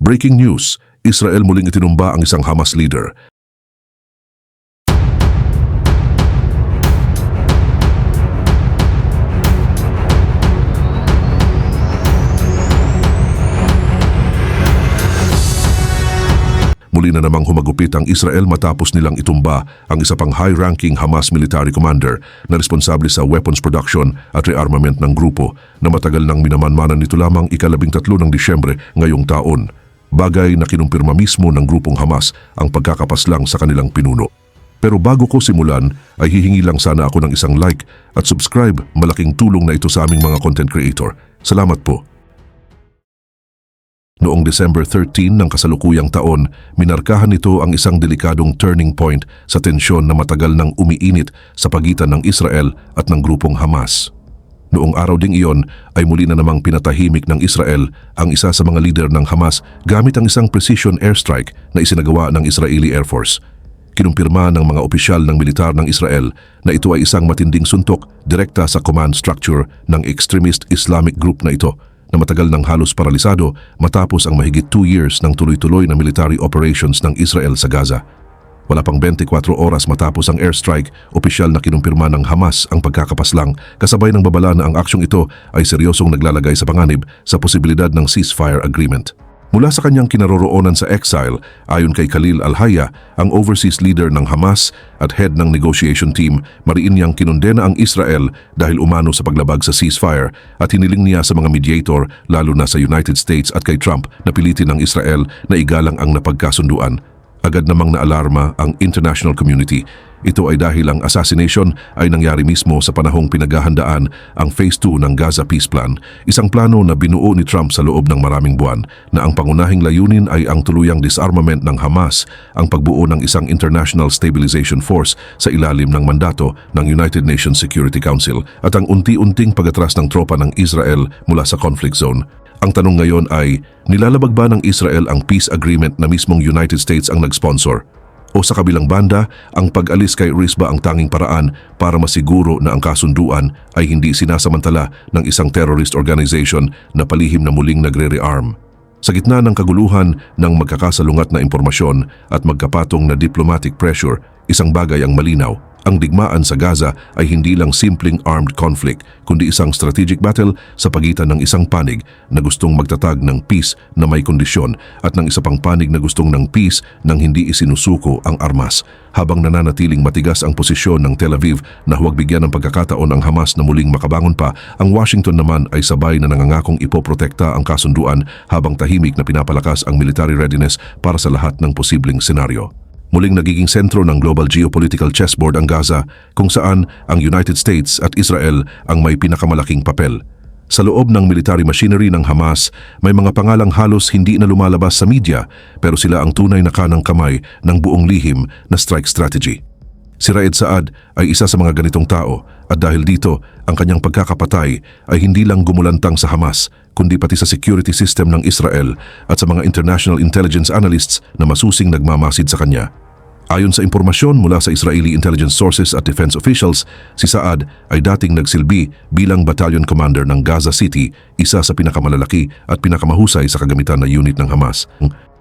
Breaking news, Israel muling itinumba ang isang Hamas leader. Muli na namang humagupit ang Israel matapos nilang itumba ang isa pang high-ranking Hamas military commander na responsable sa weapons production at rearmament ng grupo na matagal nang minamanmanan nito lamang ika-13 ng Disyembre ngayong taon. Bagay na kinumpirma mismo ng grupong Hamas ang pagkakapaslang sa kanilang pinuno. Pero bago ko simulan ay hihingi lang sana ako ng isang like at subscribe, malaking tulong na ito sa aming mga content creator. Salamat po. Noong December 13 ng kasalukuyang taon, minarkahan nito ang isang delikadong turning point sa tensyon na matagal nang umiinit sa pagitan ng Israel at ng grupong Hamas. Noong araw ding iyon ay muli na namang pinatahimik ng Israel ang isa sa mga leader ng Hamas gamit ang isang precision airstrike na isinagawa ng Israeli Air Force. Kinumpirma ng mga opisyal ng militar ng Israel na ito ay isang matinding suntok direkta sa command structure ng extremist Islamic group na ito, na matagal nang halos paralisado matapos ang mahigit 2 years ng tuloy-tuloy na military operations ng Israel sa Gaza. Wala pang 24 oras matapos ang airstrike, opisyal na kinumpirma ng Hamas ang pagkakapaslang kasabay ng babala na ang aksyong ito ay seryosong naglalagay sa panganib sa posibilidad ng ceasefire agreement. Mula sa kanyang kinaroroonan sa exile, ayon kay Khalil Al-Hayya, ang overseas leader ng Hamas at head ng negotiation team, mariin niyang kinondena ang Israel dahil umano sa paglabag sa ceasefire at hiniling niya sa mga mediator, lalo na sa United States at kay Trump, na pilitin ng Israel na igalang ang napagkasunduan. Agad namang naalarma ang international community. Ito ay dahil ang assassination ay nangyari mismo sa panahong pinaghahandaan ang Phase 2 ng Gaza Peace Plan, isang plano na binuo ni Trump sa loob ng maraming buwan na ang pangunahing layunin ay ang tuluyang disarmament ng Hamas, ang pagbuo ng isang International Stabilization Force sa ilalim ng mandato ng United Nations Security Council at ang unti-unting pag-atras ng tropa ng Israel mula sa conflict zone. Ang tanong ngayon ay, nilalabag ba ng Israel ang peace agreement na mismong United States ang nag-sponsor? O sa kabilang banda, ang pag-alis kay Rizba ang tanging paraan para masiguro na ang kasunduan ay hindi sinasamantala ng isang terrorist organization na palihim na muling nagre-rearm? Sa gitna ng kaguluhan ng magkakasalungat na impormasyon at magkapatong na diplomatic pressure, isang bagay ang malinaw. Ang digmaan sa Gaza ay hindi lang simpleng armed conflict, kundi isang strategic battle sa pagitan ng isang panig na gustong magtatag ng peace na may kondisyon at ng isa pang panig na gustong ng peace nang hindi isinusuko ang armas. Habang nananatiling matigas ang posisyon ng Tel Aviv na huwag bigyan ng pagkakataon ang Hamas na muling makabangon pa, ang Washington naman ay sabay na nangangakong ipoprotekta ang kasunduan habang tahimik na pinapalakas ang military readiness para sa lahat ng posibleng senaryo. Muling nagiging sentro ng global geopolitical chessboard ang Gaza, kung saan ang United States at Israel ang may pinakamalaking papel. Sa loob ng military machinery ng Hamas, may mga pangalang halos hindi na lumalabas sa media, pero sila ang tunay na kanang kamay ng buong lihim na strike strategy. Si Raed Saad ay isa sa mga ganitong tao at dahil dito, ang kanyang pagkakapatay ay hindi lang gumulantang sa Hamas, kundi pati sa security system ng Israel at sa mga international intelligence analysts na masusing nagmamasid sa kanya. Ayon sa impormasyon mula sa Israeli intelligence sources at defense officials, si Saad ay dating nagsilbi bilang battalion commander ng Gaza City, isa sa pinakamalalaki at pinakamahusay sa kagamitan na unit ng Hamas.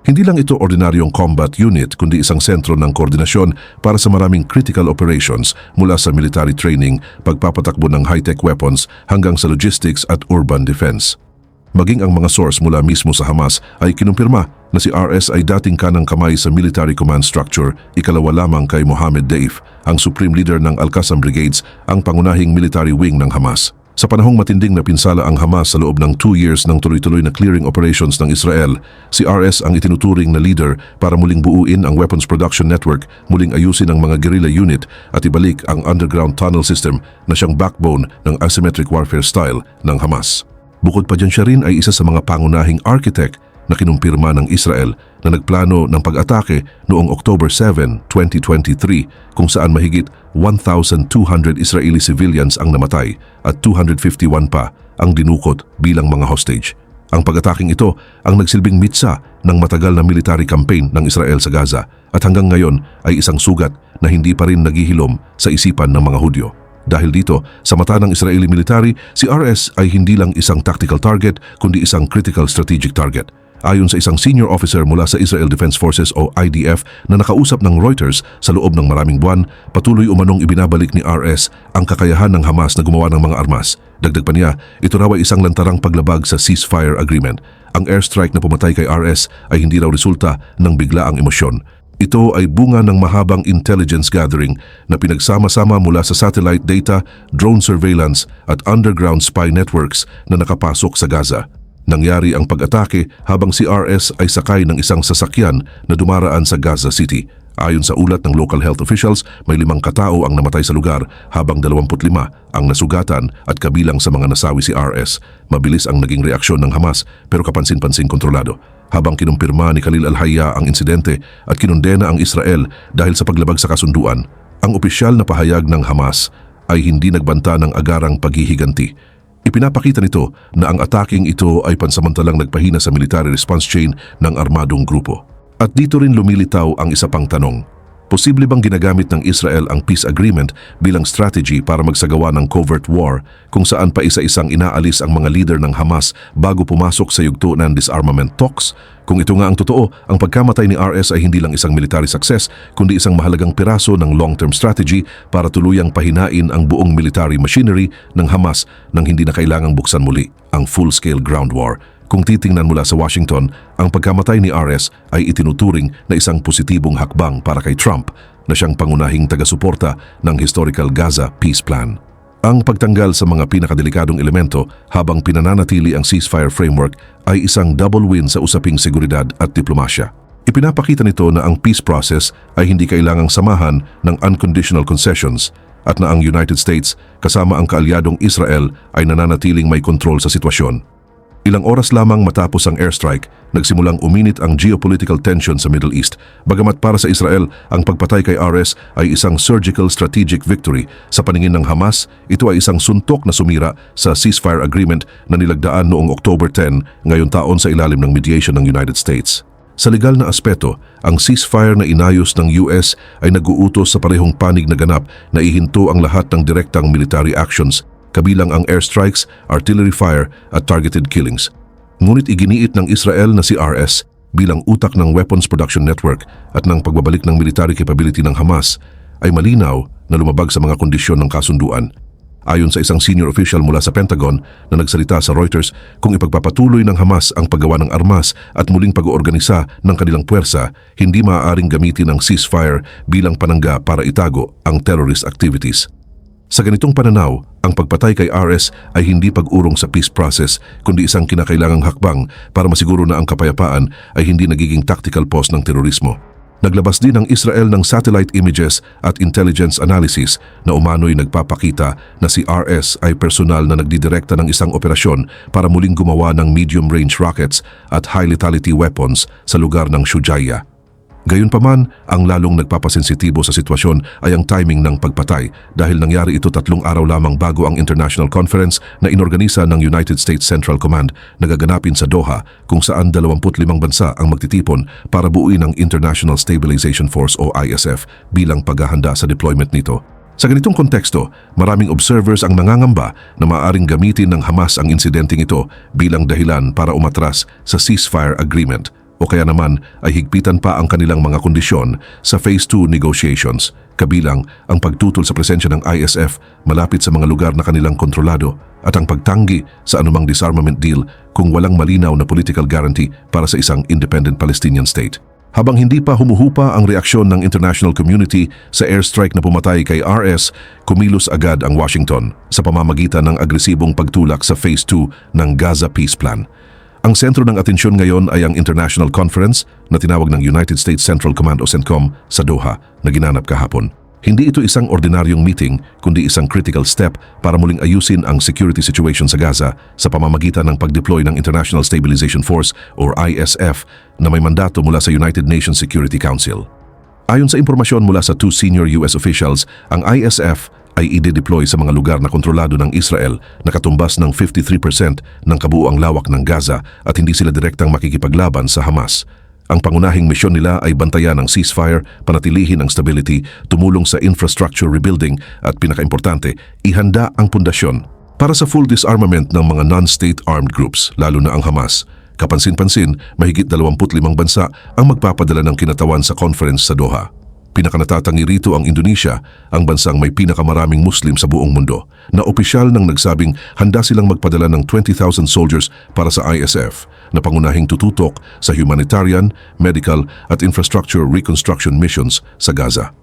Hindi lang ito ordinaryong combat unit, kundi isang sentro ng koordinasyon para sa maraming critical operations mula sa military training, pagpapatakbo ng high-tech weapons hanggang sa logistics at urban defense. Maging ang mga source mula mismo sa Hamas ay kinumpirma na si RS ay dating kanang kamay sa military command structure, ikalawa lamang kay Mohammed Deif, ang supreme leader ng Al-Qassam Brigades, ang pangunahing military wing ng Hamas. Sa panahong matinding na pinsala ang Hamas sa loob ng 2 years ng tuloy-tuloy na clearing operations ng Israel, si RS ang itinuturing na leader para muling buuin ang weapons production network, muling ayusin ang mga guerrilla unit at ibalik ang underground tunnel system na siyang backbone ng asymmetric warfare style ng Hamas. Bukod pa dyan, siya rin ay isa sa mga pangunahing architect na kinumpirma ng Israel na nagplano ng pag-atake noong October 7, 2023 kung saan mahigit 1,200 Israeli civilians ang namatay at 251 pa ang dinukot bilang mga hostage. Ang pag-ataking ito ang nagsilbing mitsa ng matagal na military campaign ng Israel sa Gaza at hanggang ngayon ay isang sugat na hindi pa rin naghihilom sa isipan ng mga Hudyo. Dahil dito, sa mata ng Israeli military, si RS ay hindi lang isang tactical target kundi isang critical strategic target. Ayon sa isang senior officer mula sa Israel Defense Forces o IDF na nakausap ng Reuters sa loob ng maraming buwan, patuloy umanong ibinabalik ni RS ang kakayahan ng Hamas na gumawa ng mga armas. Dagdag pa niya, ito raw ay isang lantarang paglabag sa ceasefire agreement. Ang airstrike na pumatay kay RS ay hindi raw resulta ng biglaang emosyon. Ito ay bunga ng mahabang intelligence gathering na pinagsama-sama mula sa satellite data, drone surveillance at underground spy networks na nakapasok sa Gaza. Nangyari ang pag-atake habang si RS ay sakay ng isang sasakyan na dumaraan sa Gaza City. Ayon sa ulat ng local health officials, may 5 katao ang namatay sa lugar habang 25 ang nasugatan at kabilang sa mga nasawi si RS. Mabilis ang naging reaksyon ng Hamas pero kapansin-pansing kontrolado. Habang kinumpirma ni Khalil Al-Hayya ang insidente at kinundena ang Israel dahil sa paglabag sa kasunduan, ang opisyal na pahayag ng Hamas ay hindi nagbanta ng agarang paghihiganti. Ipinapakita nito na ang ataking ito ay pansamantalang nagpahina sa military response chain ng armadong grupo. At dito rin lumilitaw ang isa pang tanong. Posible bang ginagamit ng Israel ang peace agreement bilang strategy para magsagawa ng covert war kung saan pa isa-isang inaalis ang mga leader ng Hamas bago pumasok sa yugto ng disarmament talks? Kung ito nga ang totoo, ang pagkamatay ni RS ay hindi lang isang military success kundi isang mahalagang piraso ng long-term strategy para tuluyang pahinain ang buong military machinery ng Hamas nang hindi na kailangang buksan muli ang full-scale ground war. Kung titingnan mula sa Washington, ang pagkamatay ni RS ay itinuturing na isang positibong hakbang para kay Trump na siyang pangunahing taga-suporta ng historical Gaza Peace Plan. Ang pagtanggal sa mga pinakadelikadong elemento habang pinananatili ang ceasefire framework ay isang double win sa usaping seguridad at diplomasya. Ipinapakita nito na ang peace process ay hindi kailangang samahan ng unconditional concessions at na ang United States kasama ang kaalyadong Israel ay nananatiling may kontrol sa sitwasyon. Ilang oras lamang matapos ang airstrike, nagsimulang uminit ang geopolitical tension sa Middle East. Bagamat para sa Israel, ang pagpatay kay RS ay isang surgical strategic victory. Sa paningin ng Hamas, ito ay isang suntok na sumira sa ceasefire agreement na nilagdaan noong October 10, ngayon taon sa ilalim ng mediation ng United States. Sa legal na aspeto, ang ceasefire na inayos ng US ay nag-uutos sa parehong panig na ganap na ihinto ang lahat ng direktang military actions kabilang ang airstrikes, artillery fire at targeted killings. Ngunit iginiit ng Israel na si RS bilang utak ng weapons production network at ng pagbabalik ng military capability ng Hamas ay malinaw na lumabag sa mga kondisyon ng kasunduan. Ayon sa isang senior official mula sa Pentagon na nagsalita sa Reuters, kung ipagpapatuloy ng Hamas ang paggawa ng armas at muling pag-oorganisa ng kanilang puwersa, hindi maaaring gamitin ang ceasefire bilang panangga para itago ang terrorist activities. Sa ganitong pananaw, ang pagpatay kay RS ay hindi pag-urong sa peace process kundi isang kinakailangang hakbang para masiguro na ang kapayapaan ay hindi nagiging tactical pause ng terorismo. Naglabas din ang Israel ng satellite images at intelligence analysis na umano'y nagpapakita na si RS ay personal na nagdidirekta ng isang operasyon para muling gumawa ng medium-range rockets at high-lethality weapons sa lugar ng Shujaiya. Gayunpaman, ang lalong nagpapasensitibo sa sitwasyon ay ang timing ng pagpatay dahil nangyari ito 3 araw lamang bago ang international conference na inorganisa ng United States Central Command na gaganapin sa Doha kung saan 25 bansa ang magtitipon para buuin ang International Stabilization Force o ISF bilang paghahanda sa deployment nito. Sa ganitong konteksto, maraming observers ang nangangamba na maaaring gamitin ng Hamas ang insidenteng ito bilang dahilan para umatras sa ceasefire agreement o kaya naman ay higpitan pa ang kanilang mga kondisyon sa Phase 2 negotiations, kabilang ang pagtutol sa presensya ng ISF malapit sa mga lugar na kanilang kontrolado at ang pagtanggi sa anumang disarmament deal kung walang malinaw na political guarantee para sa isang independent Palestinian state. Habang hindi pa humuhupa ang reaksyon ng international community sa airstrike na pumatay kay RS, kumilos agad ang Washington sa pamamagitan ng agresibong pagtulak sa Phase 2 ng Gaza Peace Plan. Ang sentro ng atensyon ngayon ay ang International Conference na tinawag ng United States Central Command o CENTCOM sa Doha na ginanap kahapon. Hindi ito isang ordinaryong meeting kundi isang critical step para muling ayusin ang security situation sa Gaza sa pamamagitan ng pag-deploy ng International Stabilization Force or ISF na may mandato mula sa United Nations Security Council. Ayon sa impormasyon mula sa 2 senior US officials, ang ISF ay ide-deploy sa mga lugar na kontrolado ng Israel na katumbas ng 53% ng kabuuang lawak ng Gaza at hindi sila direktang makikipaglaban sa Hamas. Ang pangunahing misyon nila ay bantayan ang ceasefire, panatilihin ang stability, tumulong sa infrastructure rebuilding at pinakaimportante, ihanda ang pundasyon para sa full disarmament ng mga non-state armed groups, lalo na ang Hamas. Kapansin-pansin, mahigit 25 bansa ang magpapadala ng kinatawan sa conference sa Doha. Pinakanatatangi rito ang Indonesia, ang bansang may pinakamaraming Muslim sa buong mundo, na opisyal nang nagsabing handa silang magpadala ng 20,000 soldiers para sa ISF na pangunahing tututok sa humanitarian, medical at infrastructure reconstruction missions sa Gaza.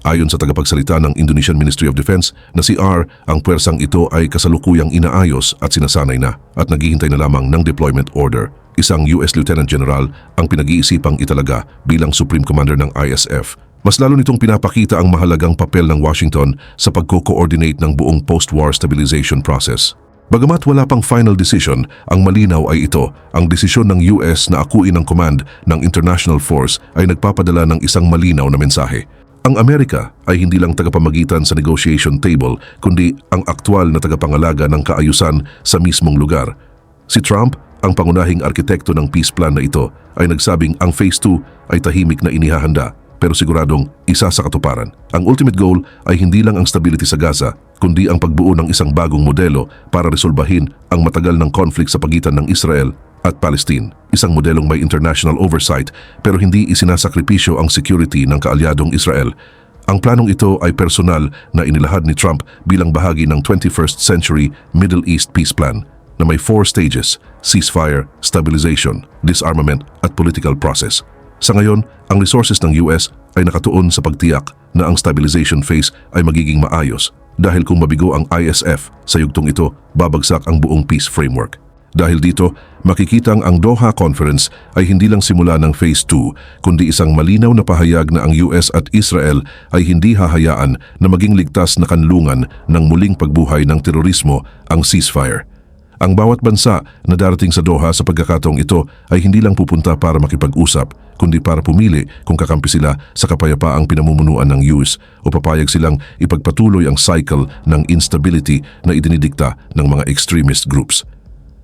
Ayon sa tagapagsalita ng Indonesian Ministry of Defense na si R, ang puwersang ito ay kasalukuyang inaayos at sinasanay na at naghihintay na lamang ng deployment order. Isang US Lieutenant General ang pinag-iisipang italaga bilang Supreme Commander ng ISF. Mas lalo nitong pinapakita ang mahalagang papel ng Washington sa pagko-coordinate ng buong post-war stabilization process. Bagamat wala pang final decision, ang malinaw ay ito, ang desisyon ng US na akuin ang command ng international force ay nagpapadala ng isang malinaw na mensahe. Ang Amerika ay hindi lang tagapamagitan sa negotiation table, kundi ang aktwal na tagapangalaga ng kaayusan sa mismong lugar. Si Trump, ang pangunahing arkitekto ng peace plan na ito, ay nagsabing ang Phase 2 ay tahimik na inihahanda, pero siguradong isa sa katuparan. Ang ultimate goal ay hindi lang ang stability sa Gaza, kundi ang pagbuo ng isang bagong modelo para resolbahin ang matagal ng conflict sa pagitan ng Israel at Palestine. Isang modelong may international oversight pero hindi isinasakripisyo ang security ng kaalyadong Israel. Ang planong ito ay personal na inilahad ni Trump bilang bahagi ng 21st Century Middle East Peace Plan na may 4 stages: ceasefire, stabilization, disarmament at political process. Sa ngayon, ang resources ng US ay nakatuon sa pagtiyak na ang stabilization phase ay magiging maayos dahil kung mabigo ang ISF sa yugtong ito, babagsak ang buong peace framework. Dahil dito, makikitang ang Doha Conference ay hindi lang simula ng Phase 2, kundi isang malinaw na pahayag na ang US at Israel ay hindi hahayaan na maging ligtas na kanlungan ng muling pagbuhay ng terorismo, ang ceasefire. Ang bawat bansa na darating sa Doha sa pagkakataong ito ay hindi lang pupunta para makipag-usap, kundi para pumili kung kakampi sila sa kapayapaang pinamumunuan ng US o papayag silang ipagpatuloy ang cycle ng instability na idinidikta ng mga extremist groups.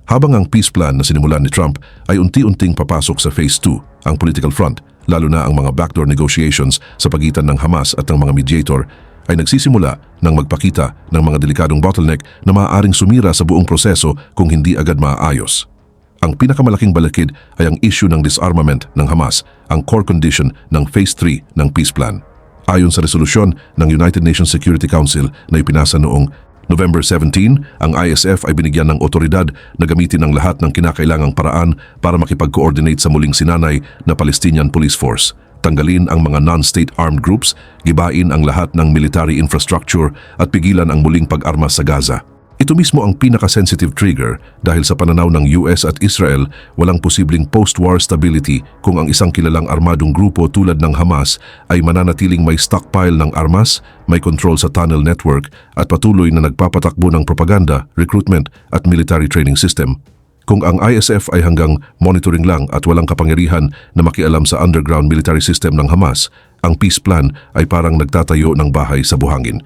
Habang ang peace plan na sinimulan ni Trump ay unti-unting papasok sa Phase 2, ang political front, lalo na ang mga backdoor negotiations sa pagitan ng Hamas at ng mga mediator, ay nagsisimula ng magpakita ng mga delikadong bottleneck na maaaring sumira sa buong proseso kung hindi agad maaayos. Ang pinakamalaking balakid ay ang issue ng disarmament ng Hamas, ang core condition ng Phase 3 ng peace plan. Ayon sa resolusyon ng United Nations Security Council na ipinasa noong November 17, ang ISF ay binigyan ng otoridad na gamitin ang lahat ng kinakailangang paraan para makipag-coordinate sa muling sinanay na Palestinian Police Force. Tanggalin ang mga non-state armed groups, gibain ang lahat ng military infrastructure at pigilan ang muling pag-armas sa Gaza. Ito mismo ang pinaka-sensitive trigger dahil sa pananaw ng US at Israel, walang posibleng post-war stability kung ang isang kilalang armadong grupo tulad ng Hamas ay mananatiling may stockpile ng armas, may control sa tunnel network at patuloy na nagpapatakbo ng propaganda, recruitment at military training system. Kung ang ISF ay hanggang monitoring lang at walang kapangyarihan na makialam sa underground military system ng Hamas, ang peace plan ay parang nagtatayo ng bahay sa buhangin.